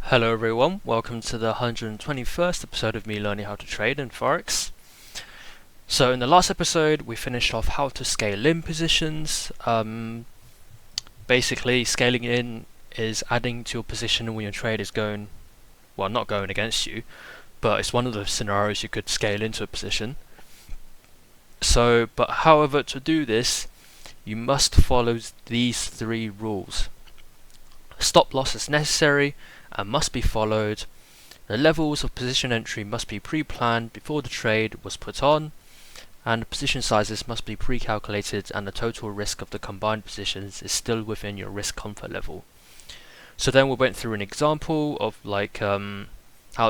Hello everyone, welcome to the 121st episode of me learning how to trade in Forex. So in the last episode we finished off how to scale in positions. Basically scaling in is adding to your position when your trade is going, well, not going against you, but it's one of the scenarios you could scale into a position. But however, to do this you must follow these three rules. Stop loss is necessary and must be followed. The levels of position entry must be pre-planned before the trade was put on, and the position sizes must be pre-calculated, and the total risk of the combined positions is still within your risk comfort level. So then we went through an example of how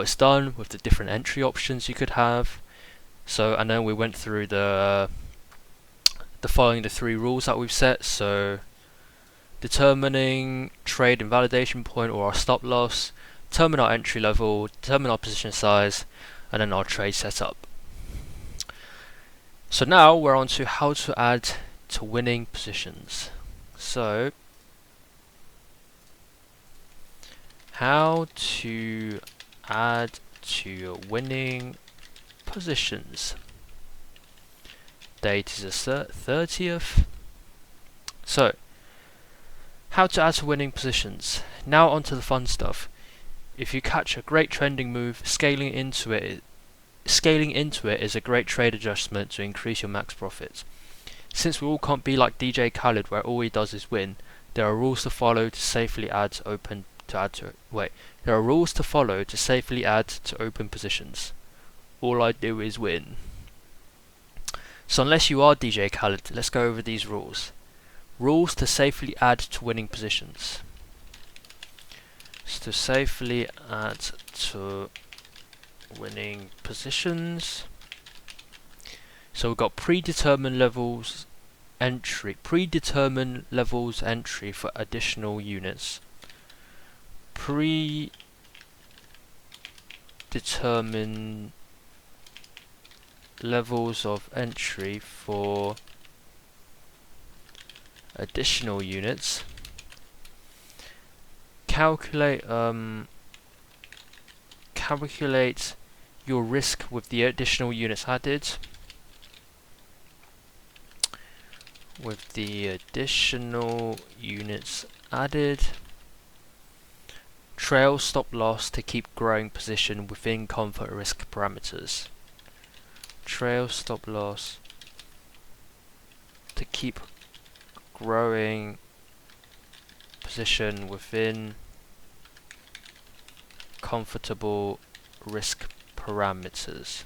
it's done with the different entry options you could have. And then we went through the following the three rules that we've set. So determining trade invalidation point or our stop loss, determine our entry level, determine our position size, and then our trade setup. So now we're on to how to add to winning positions. So how to add to your winning positions. Date is the 30th. So how to add to winning positions. Now onto the fun stuff. If you catch a great trending move, scaling into it is a great trade adjustment to increase your max profits. Since we all can't be like DJ Khaled where all he does is win, there are rules to follow to safely add to open positions. All I do is win. So unless you are DJ Khaled, let's go over these rules. Rules to safely add to winning positions. To safely add to winning positions. So we've got predetermined levels entry for additional units. Predetermined levels of entry for additional units. Calculate your risk with the additional units added. Trail stop loss to keep growing position within comfort risk parameters. Trail stop loss to keep growing position within comfortable risk parameters.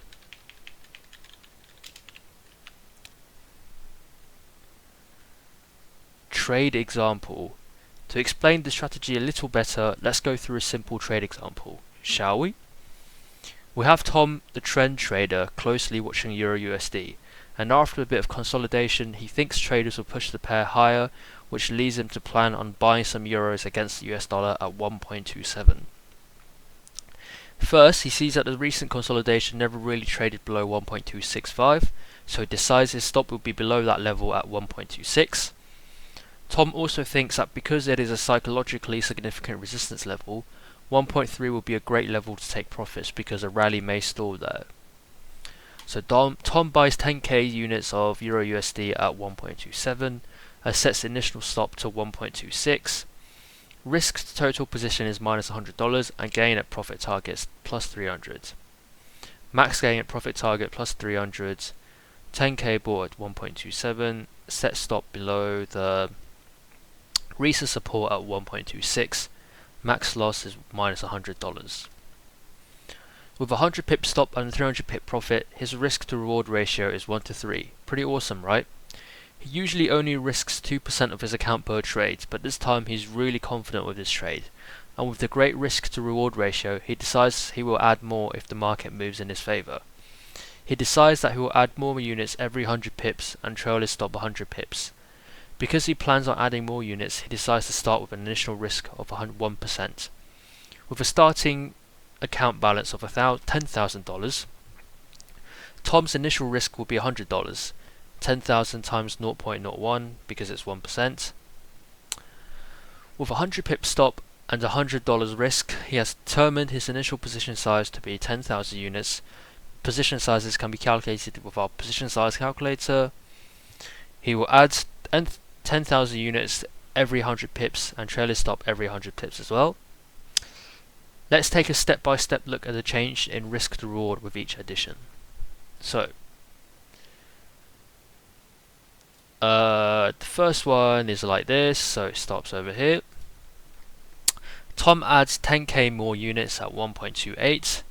Trade example. To explain the strategy a little better, let's go through a simple trade example, shall we? We have Tom, the trend trader, closely watching Euro USD, and after a bit of consolidation, he thinks traders will push the pair higher, which leads him to plan on buying some euros against the US dollar at 1.27. First, he sees that the recent consolidation never really traded below 1.265, so he decides his stop will be below that level at 1.26. Tom also thinks that because it is a psychologically significant resistance level, 1.3 will be a great level to take profits because a rally may stall there. So Tom buys 10k units of Euro USD at 1.27, sets the initial stop to 1.26. Risk to total position is minus $100 and gain at profit targets plus 300. Max gain at profit target plus 300. 10k bought at 1.27. Set stop below the recent support at 1.26. Max loss is minus $100. With a 100 pip stop and a 300 pip profit, his risk to reward ratio is 1 to 3. Pretty awesome, right? He usually only risks 2% of his account per trade, but this time he's really confident with his trade. And with the great risk to reward ratio, he decides he will add more if the market moves in his favour. He decides that he will add more units every 100 pips and trail his stop 100 pips. Because he plans on adding more units, he decides to start with an initial risk of 1%. With a starting account balance of $10,000, Tom's initial risk will be $100. 10,000 times 0.01 because it's 1%. With a 100 pip stop and $100 risk, he has determined his initial position size to be 10,000 units. Position sizes can be calculated with our position size calculator. He will add 10,000 units every 100 pips and trail his stop every 100 pips as well. Let's take a step-by-step look at the change in risk to reward with each addition. So, the first one is like this, so it stops over here. Tom adds 10k more units at 1.28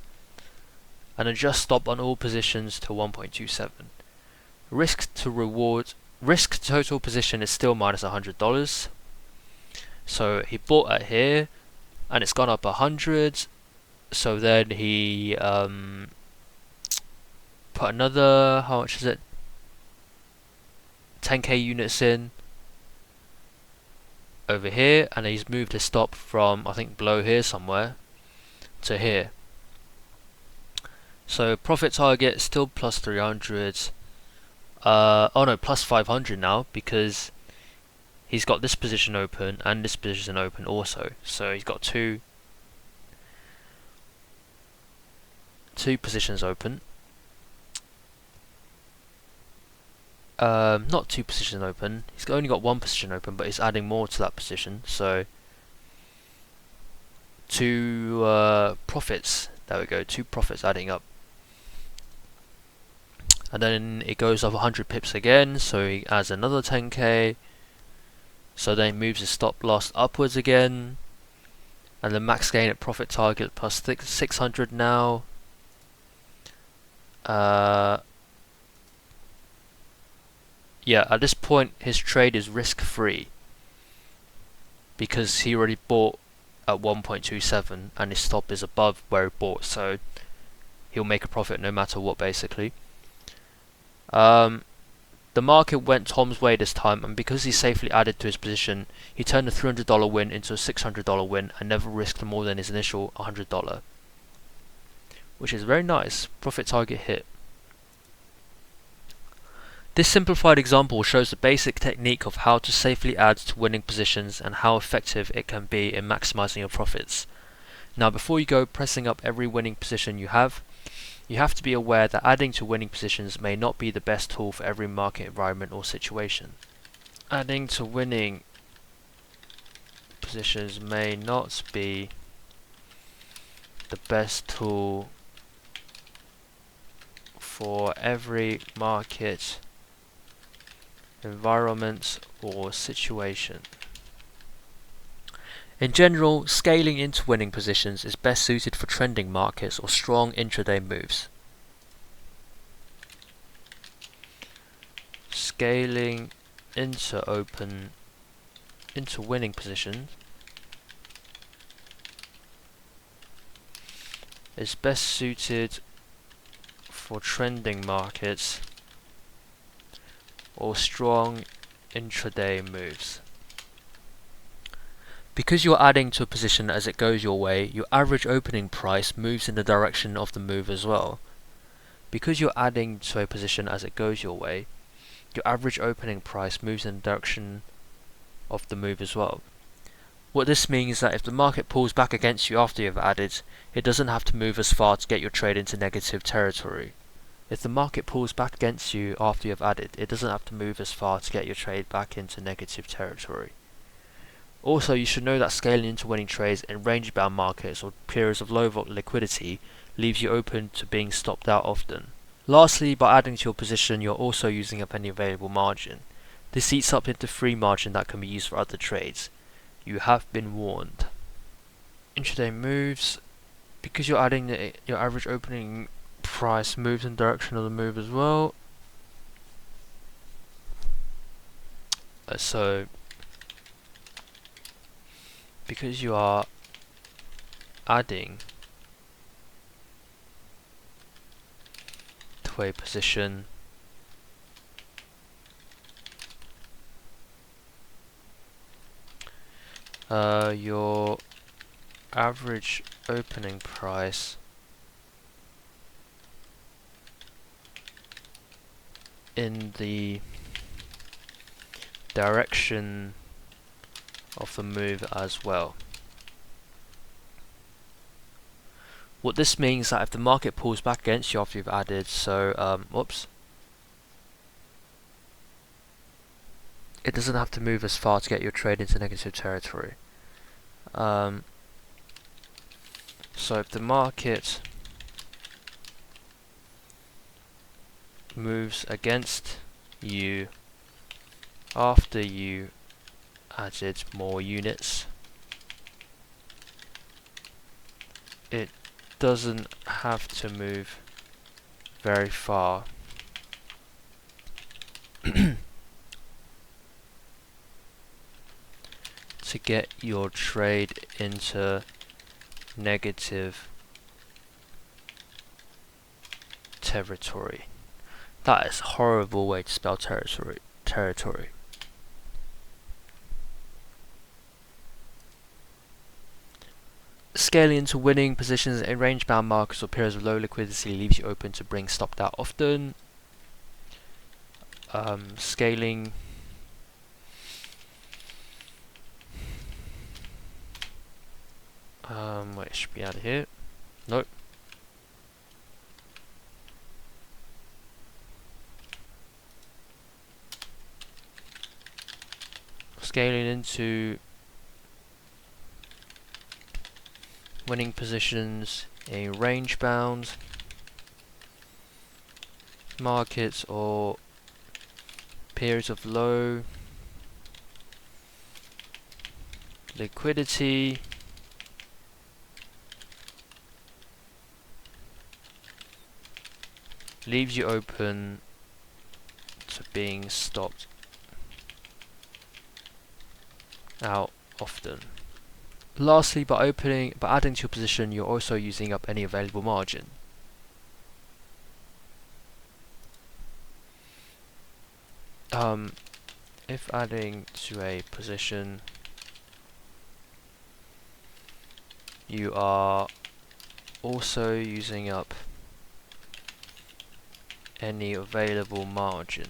and adjusts stop on all positions to 1.27. Risk to total position is still minus $100. So he bought at here and it's gone up 100. So then he put another, how much is it? 10k units in over here, and he's moved his stop from, I think, below here somewhere to here. So profit target still plus 300. Oh no, plus 500 now, because he's got this position open and this position open also. So he's got two positions open. Not two positions open. He's only got one position open, but he's adding more to that position. So two profits. There we go. Two profits adding up. And then it goes up 100 pips again. So he adds another 10k. So then he moves his stop loss upwards again. And the max gain at profit target plus 600 now. Yeah, at this point his trade is risk-free because he already bought at 1.27 and his stop is above where he bought, so he'll make a profit no matter what, basically. The market went Tom's way this time, and because he safely added to his position, he turned a $300 win into a $600 win and never risked more than his initial $100, which is very nice. Profit target hit. This simplified example shows the basic technique of how to safely add to winning positions and how effective it can be in maximizing your profits. Now, before you go pressing up every winning position you have to be aware that adding to winning positions may not be the best tool for every market environment or situation. Adding to winning positions may not be the best tool for every market environment or situation. In general, scaling into winning positions is best suited for trending markets or strong intraday moves. Scaling into winning positions is best suited for trending markets or strong intraday moves. Because you're adding to a position as it goes your way, your average opening price moves in the direction of the move as well. Because you're adding to a position as it goes your way, your average opening price moves in the direction of the move as well. What this means is that if the market pulls back against you after you've added, it doesn't have to move as far to get your trade into negative territory. If the market pulls back against you after you've added, it doesn't have to move as far to get your trade back into negative territory. Also, you should know that scaling into winning trades in range-bound markets or periods of low liquidity leaves you open to being stopped out often. Lastly, by adding to your position, you're also using up any available margin. This eats up into free margin that can be used for other trades. You have been warned. Intraday moves. Because you're adding your average opening price moves in the direction of the move as well. So because you are adding to a position, your average opening price in the direction of the move as well. What this means is that if the market pulls back against you after you've added, whoops, it doesn't have to move as far to get your trade into negative territory. So if the market moves against you after you added more units, it doesn't have to move very far to get your trade into negative territory. That is a horrible way to spell territory. Scaling into winning positions in range-bound markets or periods of low liquidity leaves you open to bring stopped out often. Scaling wait, it should be out of here. Nope. Scaling into winning positions in range bound markets or periods of low liquidity leaves you open to being stopped out often. Lastly, by adding to your position, you're also using up any available margin. If adding to a position, you are also using up any available margin.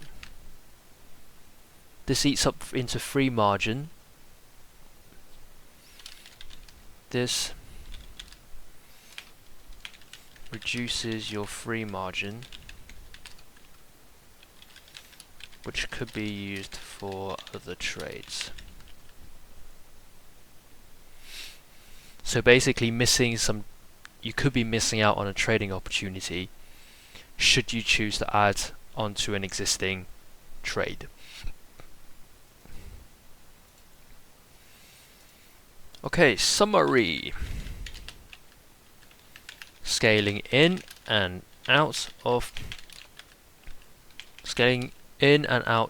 This eats up into free margin. This reduces your free margin, which could be used for other trades. So basically you could be missing out on a trading opportunity should you choose to add onto an existing trade. Okay, summary. Scaling in and out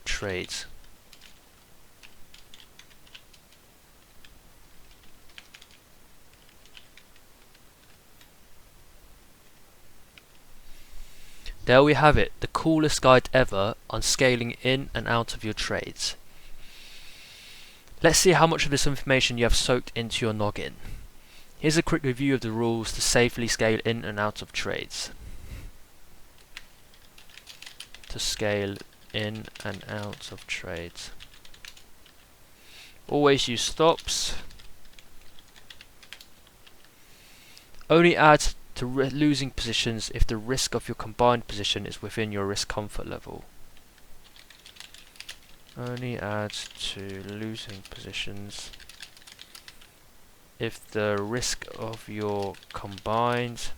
trades. There we have it, the coolest guide ever on scaling in and out of your trades. Let's see how much of this information you have soaked into your noggin. Here's a quick review of the rules to safely scale in and out of trades. To scale in and out of trades. Always use stops. Only add to losing positions if the risk of your combined position is within your risk comfort level. Only add to losing positions if the risk of your combined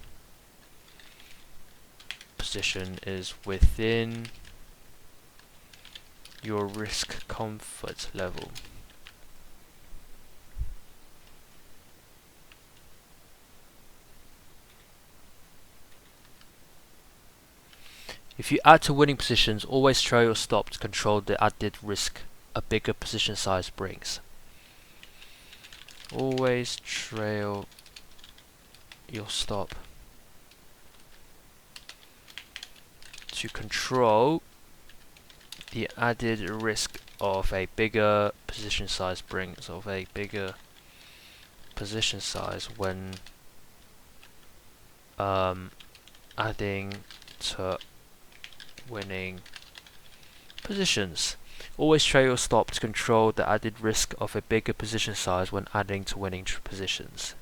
position is within your risk comfort level. If you add to winning positions, always trail your stop to control the added risk a bigger position size brings. Always trail your stop to control the added risk of a bigger position size brings, when adding to winning positions. Always trail your stop to control the added risk of a bigger position size when adding to winning positions.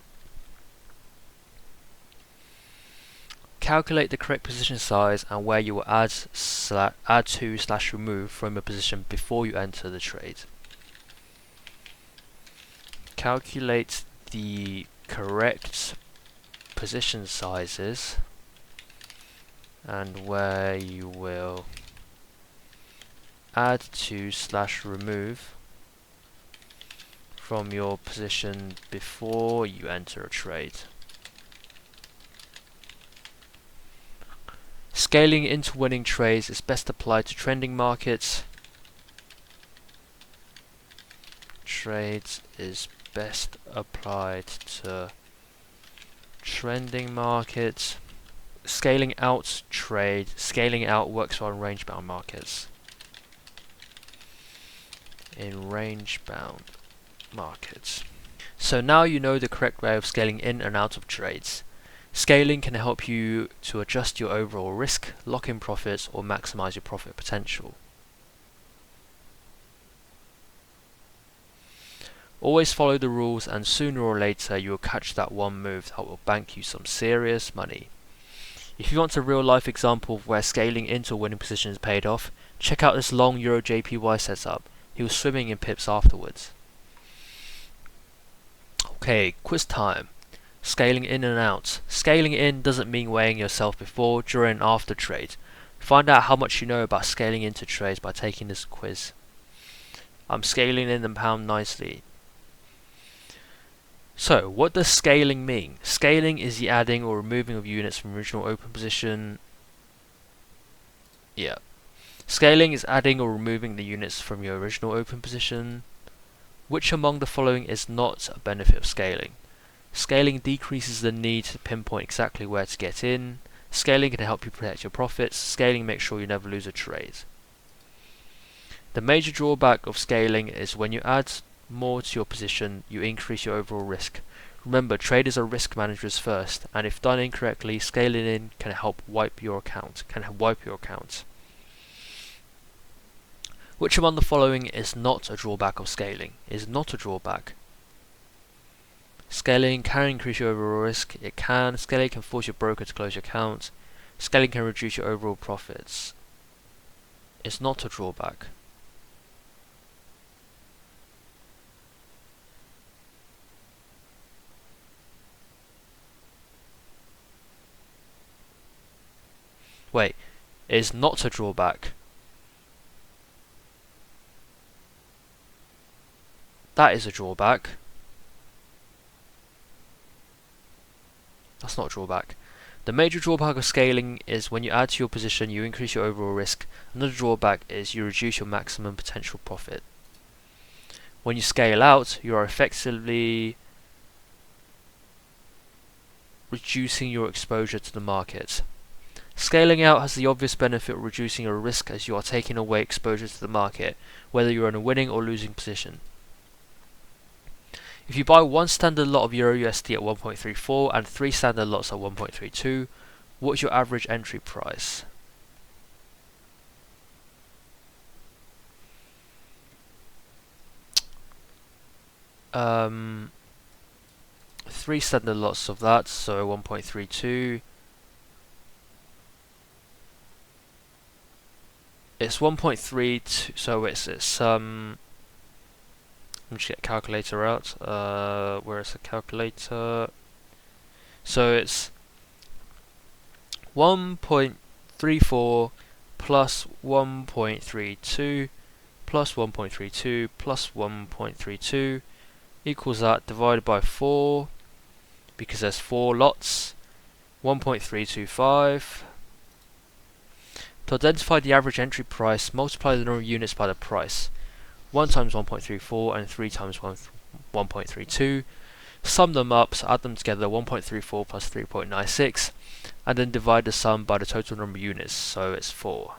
Calculate the correct position size and where you will add to / remove from a position before you enter the trade. Calculate the correct position sizes and where you will add to / remove from your position before you enter a trade. Scaling into winning trades is best applied to trending markets. Trades is best applied to trending markets. Scaling out works on range bound markets. In range bound markets. So now you know the correct way of scaling in and out of trades. Scaling can help you to adjust your overall risk, lock in profits, or maximize your profit potential. Always follow the rules, and sooner or later you will catch that one move that will bank you some serious money. If you want a real life example of where scaling into a winning position has paid off, check out this long Euro JPY setup. He was swimming in pips afterwards. Okay, quiz time. Scaling in and out. Scaling in doesn't mean weighing yourself before, during and after trade. Find out how much you know about scaling into trades by taking this quiz. I'm scaling in the pound nicely. So, what does scaling mean? Scaling is the adding or removing of units from original open position. Yeah. Scaling is adding or removing the units from your original open position. Which among the following is not a benefit of scaling? Scaling decreases the need to pinpoint exactly where to get in. Scaling can help you protect your profits. Scaling makes sure you never lose a trade. The major drawback of scaling is when you add more to your position, you increase your overall risk. Remember, traders are risk managers first, and if done incorrectly, scaling in can help wipe your account. Which among the following is not a drawback of scaling? Is not a drawback. Scaling can increase your overall risk. It can. Scaling can force your broker to close your account. Scaling can reduce your overall profits. It's not a drawback. Wait, is not a drawback. That is a drawback. That's not a drawback. The major drawback of scaling is when you add to your position, you increase your overall risk. Another drawback is you reduce your maximum potential profit. When you scale out, you are effectively reducing your exposure to the market. Scaling out has the obvious benefit of reducing your risk as you are taking away exposure to the market, whether you are in a winning or losing position. If you buy one standard lot of Euro USD at 1.34 and 3 standard lots at 1.32, what is your average entry price? Three standard lots of that, so 1.32. It's 1.32, so it's let me just get a calculator out. Where is the calculator? So it's 1.34 plus 1.32 plus 1.32 plus 1.32 equals that divided by 4, because there's 4 lots, 1.325. To identify the average entry price, multiply the number of units by the price. 1 times 1.34 and 3 times 1.32. Sum them up, so add them together, 1.34 plus 3.96, and then divide the sum by the total number of units, so it's 4.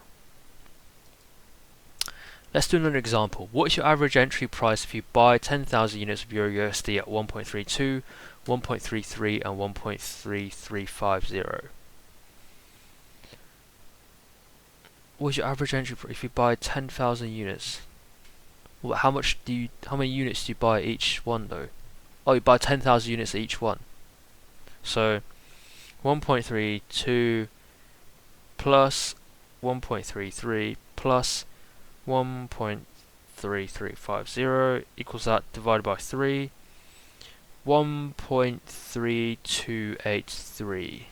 Let's do another example. What is your average entry price if you buy 10,000 units of Euro USD at 1.32, 1.33 and 1.3350? What is your average entry price if you buy 10,000 units? Well, how many units do you buy each one though? Oh, you buy 10,000 units each one. So 1.32 plus 1.33 plus 1.3350 equals that divided by 3, 1.3283.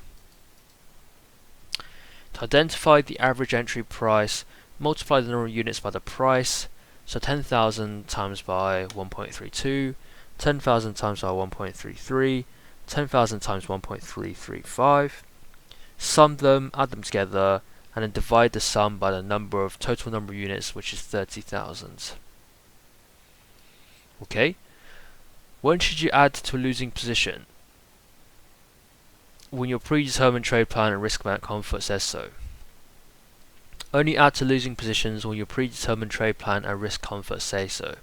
To identify the average entry price, multiply the number of units by the price, so 10,000 times by 1.32, 10,000 times by 1.33, 10,000 times 1.335, sum them, add them together, and then divide the sum by the total number of units, which is 30,000. Okay, when should you add to a losing position? When your predetermined trade plan and risk comfort says so. Only add to losing positions when your predetermined trade plan and risk comfort say so.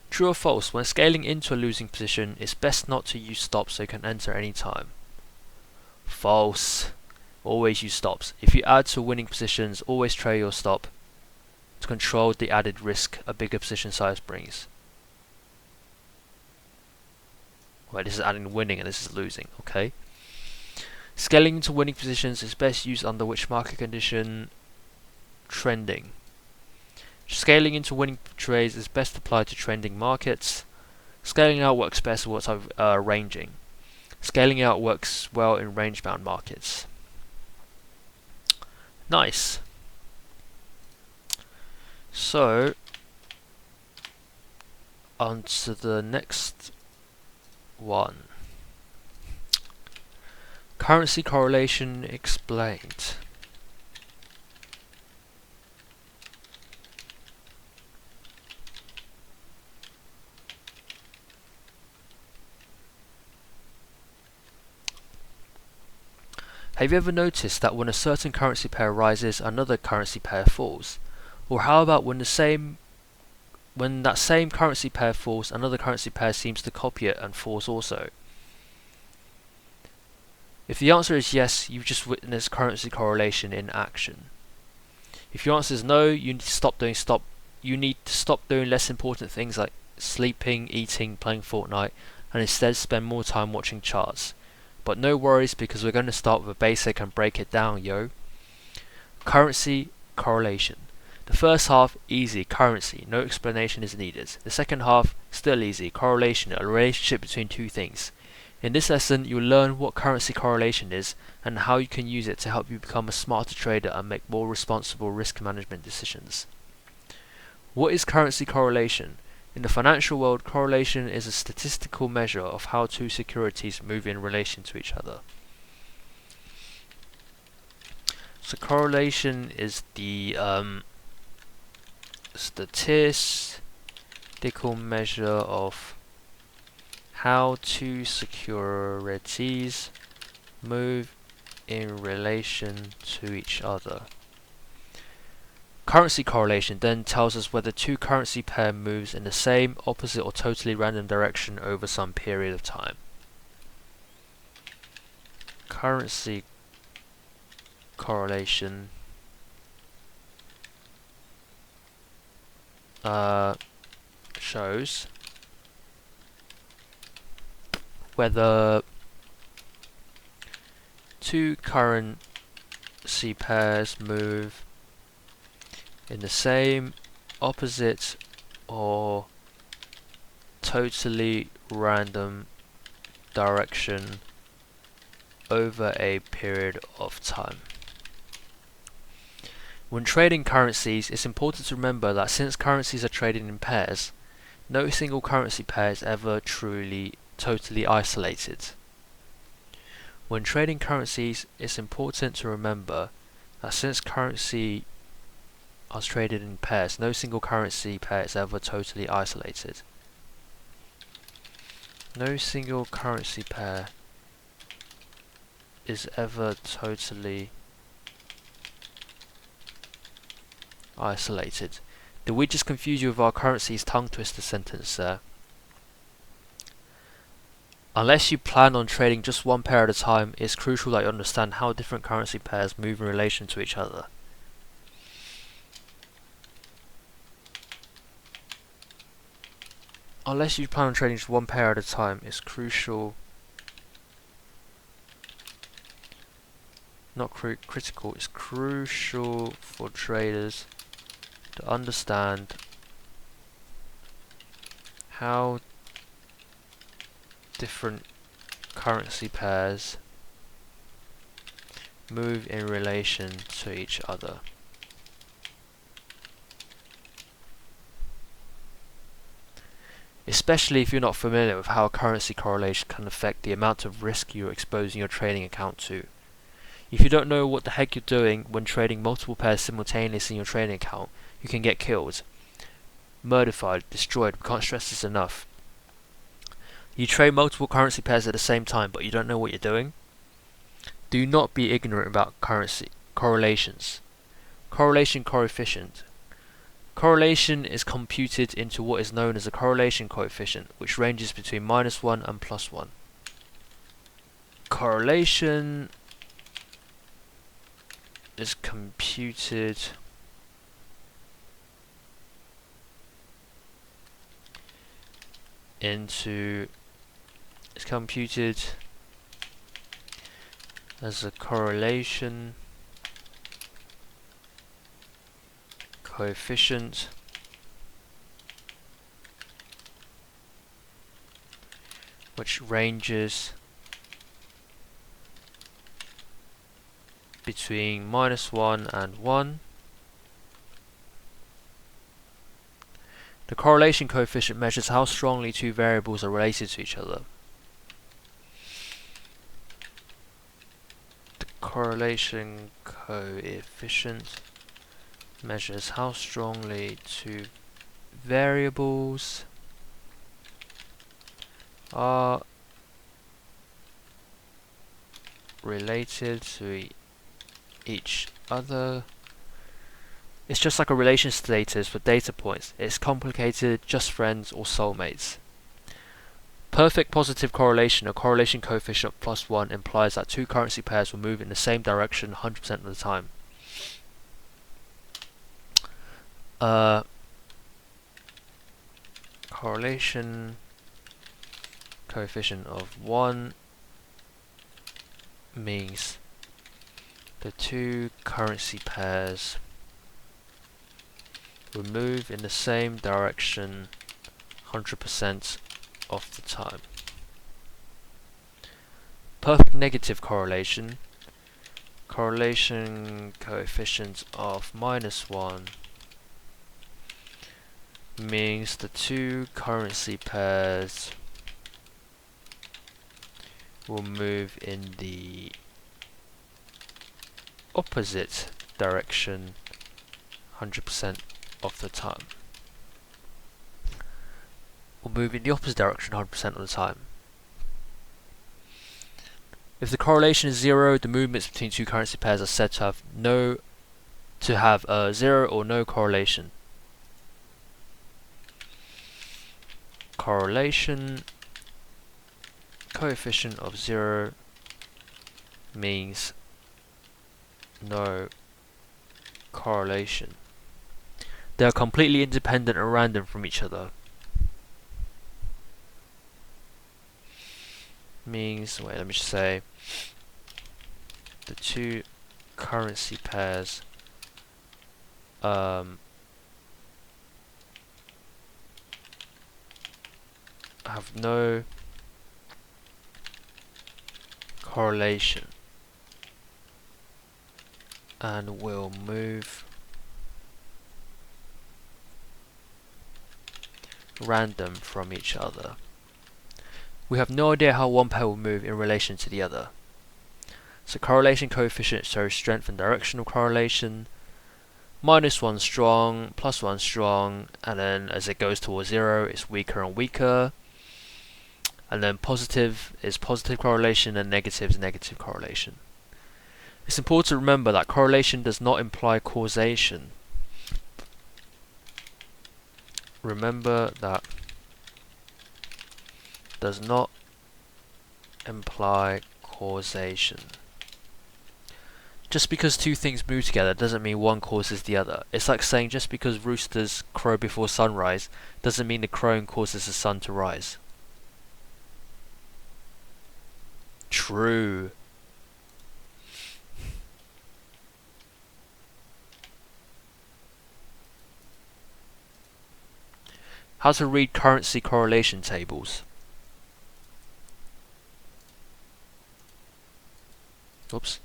True or false, when scaling into a losing position, it's best not to use stops so you can enter any time. False. Always use stops. If you add to winning positions, always trade your stop to control the added risk a bigger position size brings. Right, this is adding winning and this is losing, okay? Scaling into winning positions is best used under which market condition? Trending. Scaling into winning trades is best applied to trending markets. Scaling out works best with ranging. Scaling out works well in range-bound markets. Nice. So, on to the next one. Currency correlation explained. Have you ever noticed that when a certain currency pair rises, another currency pair falls? Or how about when that same currency pair falls, another currency pair seems to copy it and falls also? If the answer is yes, you've just witnessed currency correlation in action. If your answer is no, you need to stop doing less important things like sleeping, eating, playing Fortnite, and instead spend more time watching charts. But no worries, because we're going to start with a basic and break it down, yo. Currency correlation. The first half, easy, currency, no explanation is needed. The second half, still easy, correlation, a relationship between two things. In this lesson, you'll learn what currency correlation is and how you can use it to help you become a smarter trader and make more responsible risk management decisions. What is currency correlation? In the financial world, correlation is a statistical measure of how two securities move in relation to each other. So correlation is the statistical measure of how two securities move in relation to each other. Currency correlation then tells us whether two currency pair moves in the same, opposite or totally random direction over some period of time. Currency correlation shows whether two currency pairs move in the same, opposite or totally random direction over a period of time. When trading currencies, it's important to remember that since currencies are traded in pairs, no single currency pair is ever totally isolated. When trading currencies, it's important to remember that since currency are traded in pairs, no single currency pair is ever totally isolated. No single currency pair is ever totally isolated. Did we just confuse you with our currency's tongue twister sentence there? Unless you plan on trading just one pair at a time, it's crucial that you understand how different currency pairs move in relation to each other. Unless you plan on trading just one pair at a time, it's crucial not critical, it's crucial for traders to understand how different currency pairs move in relation to each other. Especially if you're not familiar with how currency correlation can affect the amount of risk you're exposing your trading account to. If you don't know what the heck you're doing when trading multiple pairs simultaneously in your trading account, you can get killed, murdered, destroyed. We can't stress this enough. You trade multiple currency pairs at the same time, but you don't know what you're doing? Do not be ignorant about currency correlations. Correlation coefficient. Correlation is computed into what is known as a correlation coefficient, which ranges between -1 and +1. Correlation is computed as a correlation coefficient which ranges between -1 and 1. The correlation coefficient measures how strongly two variables are related to each other. The correlation coefficient measures how strongly two variables are related to each other. It's just like a relation status for data points. It's complicated, just friends or soulmates. Perfect positive correlation, a correlation coefficient of +1, implies that two currency pairs will move in the same direction 100% of the time. Correlation coefficient of 1 means the two currency pairs will move in the same direction 100% of the time. Perfect negative correlation. Correlation coefficient of -1 means the two currency pairs will move in the opposite direction 100% of the time. Will move in the opposite direction 100% of the time. If the correlation is 0, the movements between two currency pairs are said to have zero or no correlation. Correlation coefficient of 0 means no correlation. They are completely independent and random from each other. Means, wait, let me just say, the two currency pairs have no correlation and will move random from each other. We have no idea how one pair will move in relation to the other. So correlation coefficient shows strength and directional correlation. -1 strong, +1 strong, and then as it goes towards 0, it's weaker and weaker. And then positive is positive correlation and negative is negative correlation. It's important to remember that correlation does not imply causation. Remember that does not imply causation. Just because two things move together doesn't mean one causes the other. It's like saying just because roosters crow before sunrise doesn't mean the crowing causes the sun to rise. True. How to read currency correlation tables. Oops.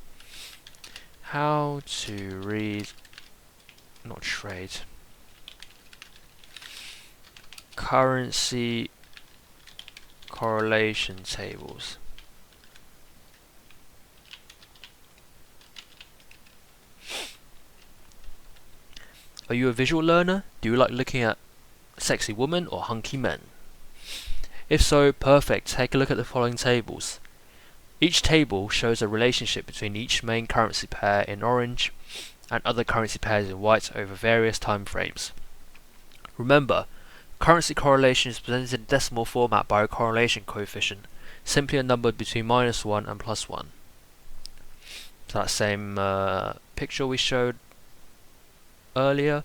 How to read, not trade, currency correlation tables. Are you a visual learner? Do you like looking at sexy women or hunky men? If so, perfect. Take a look at the following tables. Each table shows a relationship between each main currency pair in orange and other currency pairs in white over various time frames. Remember, currency correlation is presented in decimal format by a correlation coefficient, simply a number between -1 and +1. So that same picture we showed earlier.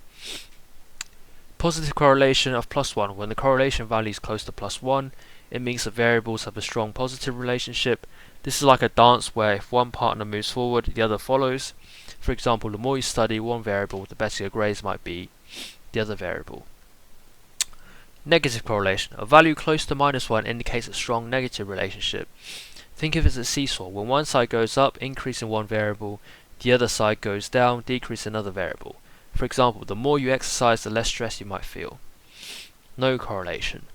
Positive correlation of +1. When the correlation value is close to +1, it means the variables have a strong positive relationship. This is like a dance where if one partner moves forward, the other follows. For example, the more you study one variable, the better your grades might be the other variable. Negative correlation. A value close to -1 indicates a strong negative relationship. Think of it as a seesaw. When one side goes up, increasing one variable, the other side goes down, decreasing another variable. For example, the more you exercise, the less stress you might feel. No correlation.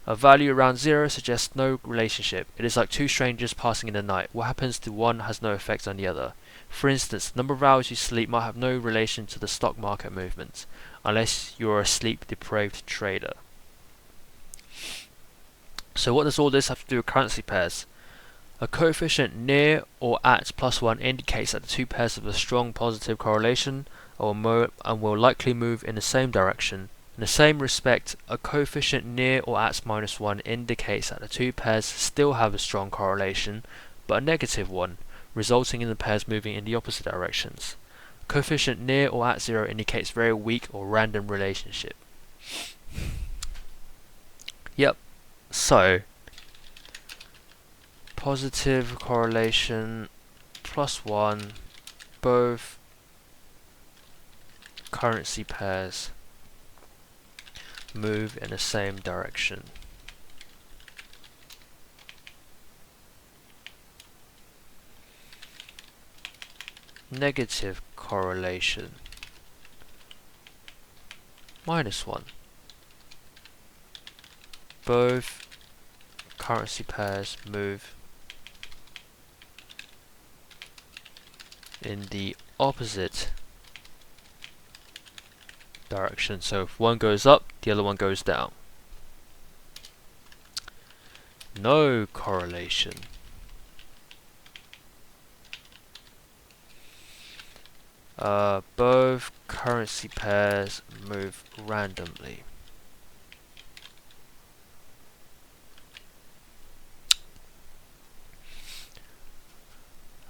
A value around 0 suggests no relationship. It is like two strangers passing in the night. What happens to one has no effect on the other. For instance, the number of hours you sleep might have no relation to the stock market movements, unless you are a sleep-deprived trader. So what does all this have to do with currency pairs? A coefficient near or at +1 indicates that the two pairs have a strong positive correlation and will likely move in the same direction. In the same respect, a coefficient near or at -1 indicates that the two pairs still have a strong correlation, but a negative one, resulting in the pairs moving in the opposite directions. A coefficient near or at 0 indicates very weak or random relationship. Yep, so positive correlation +1, both currency pairs move in the same direction. Negative correlation -1, both currency pairs move in the opposite direction. So if one goes up, the other one goes down. No correlation. Both currency pairs move randomly.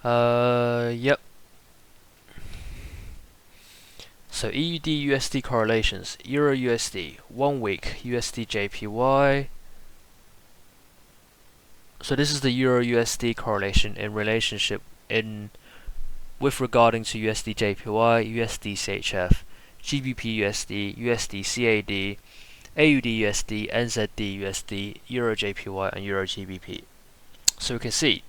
Yep. So EUD USD correlations. Euro USD 1 week USD JPY. So this is the Euro USD correlation in relationship with regarding to USD JPY, USD CHF, GBP USD, USD CAD, AUD USD, NZD USD, Euro JPY, and Euro GBP. So we can see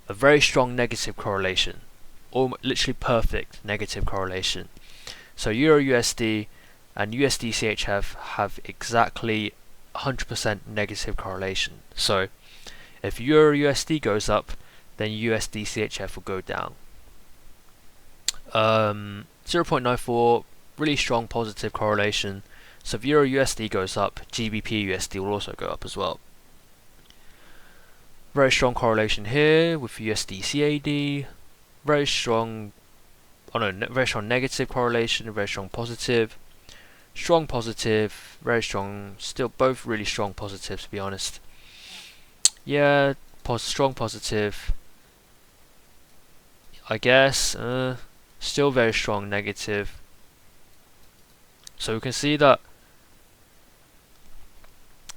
a very strong negative correlation, or literally perfect negative correlation. So Euro USD and USD CHF have exactly 100% negative correlation. So if Euro USD goes up, then USD CHF will go down. 0.94, really strong positive correlation. So if Euro USD goes up, GBP USD will also go up as well. Very strong correlation here with USD CAD. Very strong, very strong negative correlation, very strong positive. Strong positive, very strong, still both really strong positives to be honest. Yeah, strong positive, I guess, still very strong negative. So we can see that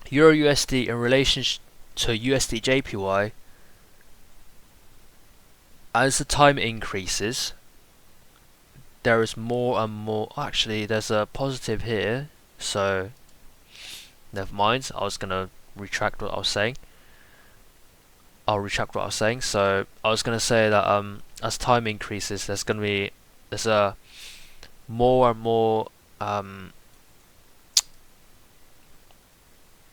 Euro USD in relation to USD JPY, as the time increases, there is more and more. Actually, there's a positive here, so never mind. I was gonna retract what I was saying. I'll retract what I was saying. So I was gonna say that as time increases, there's a more and more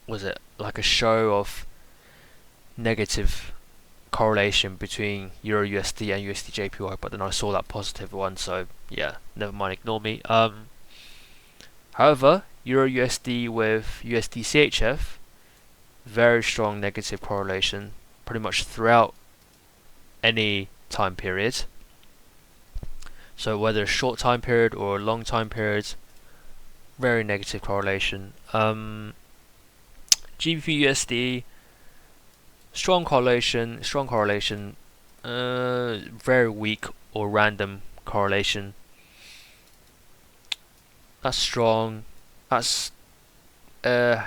was it like a show of negative correlation between Euro USD and USD JPY, but then I saw that positive one, so yeah, never mind, ignore me. However, Euro USD with USD CHF, very strong negative correlation, pretty much throughout any time period. So whether a short time period or a long time period, very negative correlation. GBP USD, strong correlation, very weak or random correlation. That's strong. That's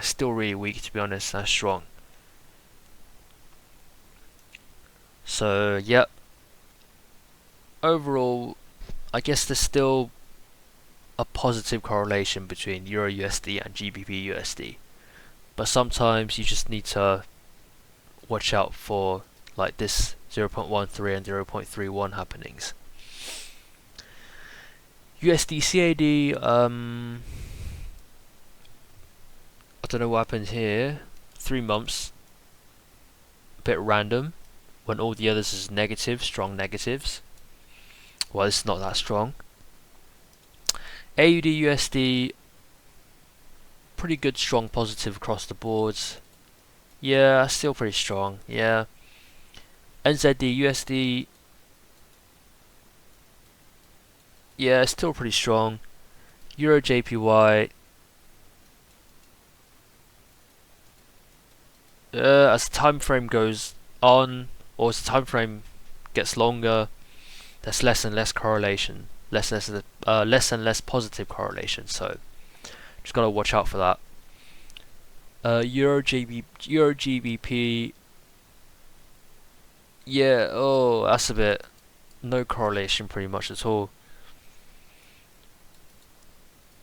still really weak, to be honest. That's strong. So yep. Overall, I guess there's still a positive correlation between Euro USD and GBP USD, but sometimes you just need to watch out for like this 0.13 and 0.31 happenings. USD CAD, I don't know what happened here. 3 months, a bit random, when all the others is negative, strong negatives. Well, it's not that strong. AUD USD, pretty good, strong positive across the boards. Yeah, still pretty strong. Yeah. NZD USD, yeah, still pretty strong. Euro JPY, as the time frame goes on, or as the time frame gets longer, there's less and less correlation, less and less positive correlation. So just gotta watch out for that. Euro GBP, yeah. Oh, that's a bit no correlation pretty much at all.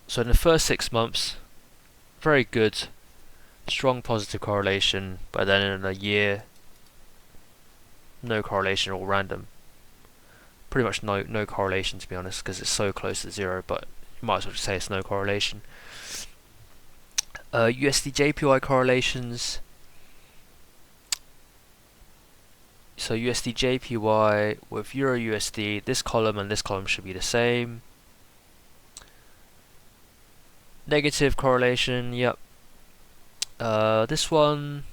So in the first 6 months, very good, strong positive correlation, but then in a year, no correlation or random. Pretty much no correlation, to be honest, because it's so close to zero, but you might as well just say it's no correlation. USD JPY correlations. So USD JPY with Euro USD, this column and this column should be the same. Negative correlation, yep. This one,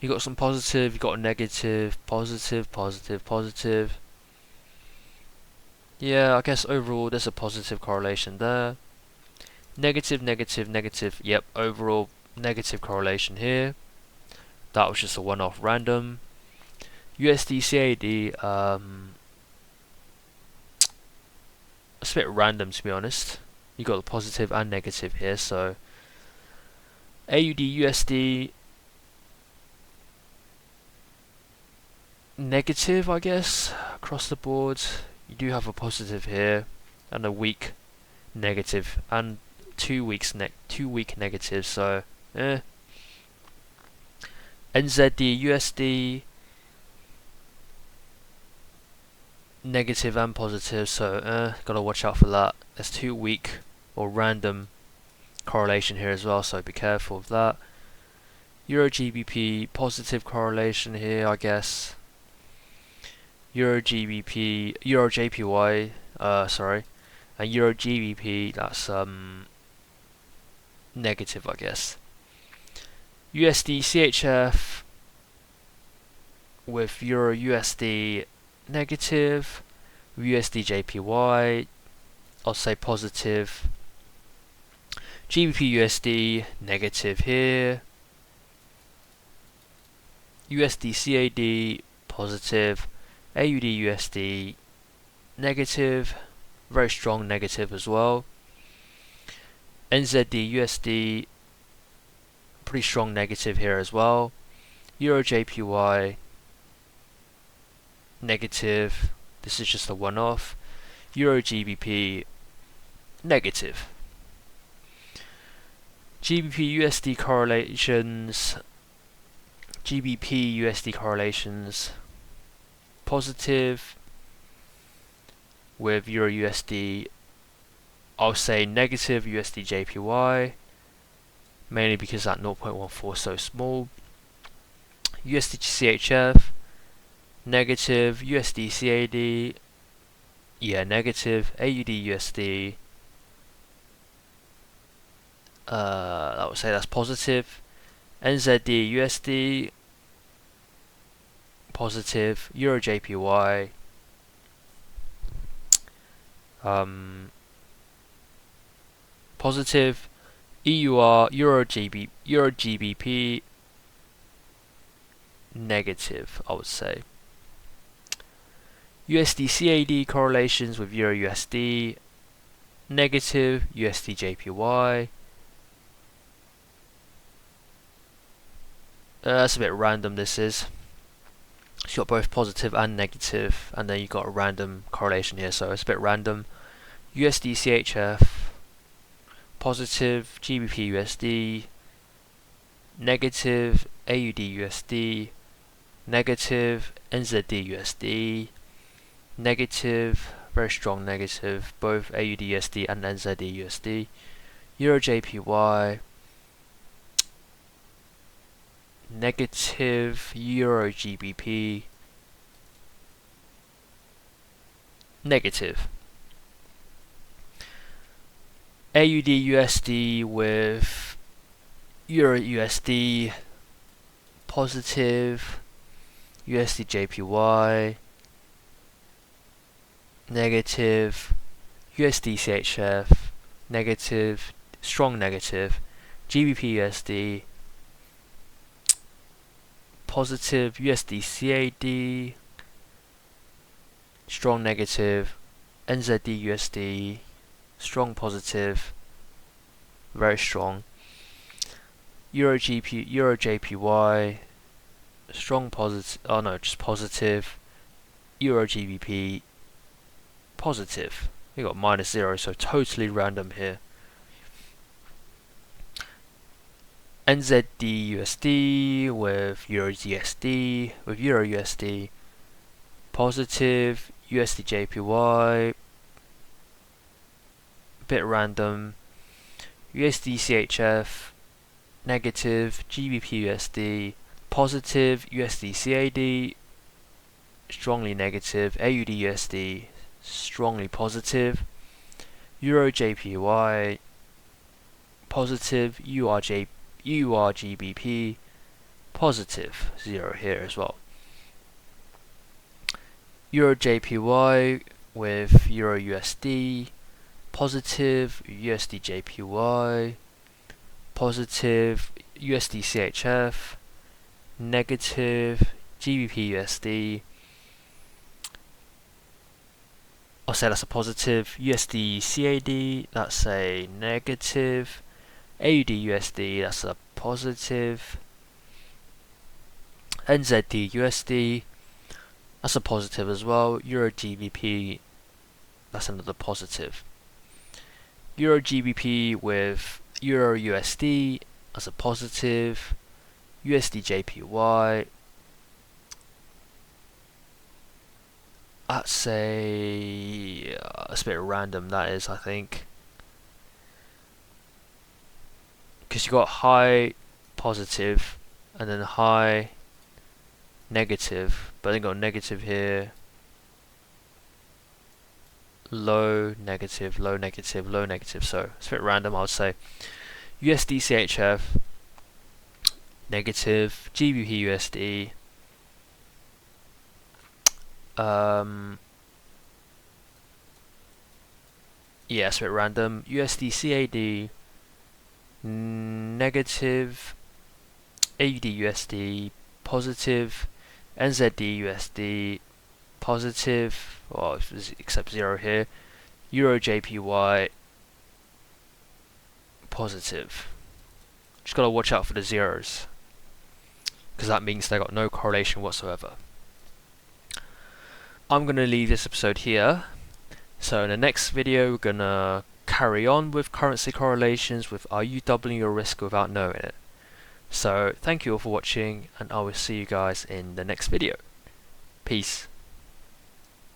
you got some positive, you got a negative, positive, positive, positive. Yeah, I guess overall there's a positive correlation there. Negative, negative, negative. Yep, overall negative correlation here. That was just a one-off random. USD CAD, it's a bit random, to be honest. You got the positive and negative here, so AUD USD negative, I guess, across the board. You do have a positive here and a weak negative and two weak negatives, so NZD USD negative and positive, so gotta watch out for that. There's 2 weak or random correlation here as well, so be careful of that. Euro GBP positive correlation here, I guess. Euro GBP, Euro JPY, sorry, and Euro GBP, that's negative, I guess. USD CHF with Euro USD negative, USD JPY, I'll say positive. GBP USD negative here. USD CAD positive. AUD USD negative, very strong negative as well. NZD USD pretty strong negative here as well. Euro JPY negative, this is just a one-off. Euro GBP negative. GBP USD correlations. GBP USD correlations. Positive. With Euro USD, I'll say negative USD JPY, mainly because that 0.14 is so small. USD CHF, negative. USD CAD, yeah, negative. AUD USD, I would say that's positive. NZD USD, positive. Euro JPY, positive. EUR, Euro GBP, negative, I would say. USD CAD correlations with Euro USD, negative. USD JPY, that's a bit random, this is. So you've got both positive and negative, and then you've got a random correlation here, so it's a bit random. USD CHF, positive. GBP USD, negative. AUD USD, negative. NZD USD, negative. Very strong negative, both AUD USD and NZD USD. Euro JPY, negative. Euro GBP, negative. AUD USD with Euro USD, positive. USD JPY, negative. USD CHF, negative. Strong negative. GBP USD, positive. USD CAD, strong negative. NZD USD, strong positive, very strong. Euro JPY, strong positive. Oh no, just positive. Euro GBP, positive. We got -0, so totally random here. NZD USD with Euro USD, with Euro USD, positive. USD JPY, bit random. USD CHF, negative. GBP USD, positive. USD CAD, strongly negative. AUD USD, strongly positive. Euro JPY, positive. EUR GBP, positive. 0 here as well. Euro JPY with Euro USD, positive. USD JPY, positive. USD CHF, negative. GBP USD, I'll say that's a positive. USD CAD, that's a negative. AUD USD, that's a positive. NZD USD, that's a positive as well. Euro GBP, that's another positive. Euro GBP with Euro USD, that's a positive. USD JPY, that's a bit random, that is, I think. Because you got high positive and then high negative, but then got negative here, low negative, low negative, low negative, so it's a bit random, I would say. USD CHF, negative. GBP USD, yeah, it's a bit random. USD CAD, negative. AUD USD, positive. NZD USD, positive, well, except 0 here. Euro JPY, positive. Just gotta watch out for the zeros, because that means they got no correlation whatsoever. I'm gonna leave this episode here. So in the next video, we're gonna carry on with currency correlations, are you doubling your risk without knowing it? So thank you all for watching, and I will see you guys in the next video. Peace.